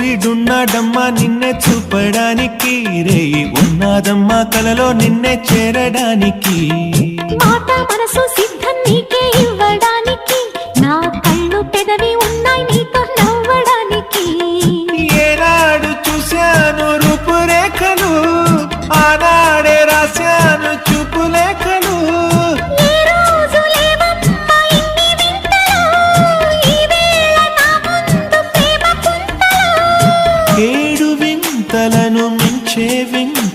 సూర్యుడున్నాడమ్మా నిన్నే చూపడానికి, రేయి ఉన్నాదమ్మా కలలో నిన్నే చేరడానికి. మాట మనసు సిద్ధం నీకే ఇవ్వడానికి, నా కళ్ళు పెదవి ఉన్నాయి నీతో నవ్వడానికి. ఏనాడు చూశాను రూపురేఖలు, ఆనాడే రాశాను చూపులేఖలు. ఏ రోజు లేవమ్మా ఇన్ని వింతలు, ఈ వేళ నా ముందు ప్రేమ పుంతలు. ఏడు వింతలను మించే వింత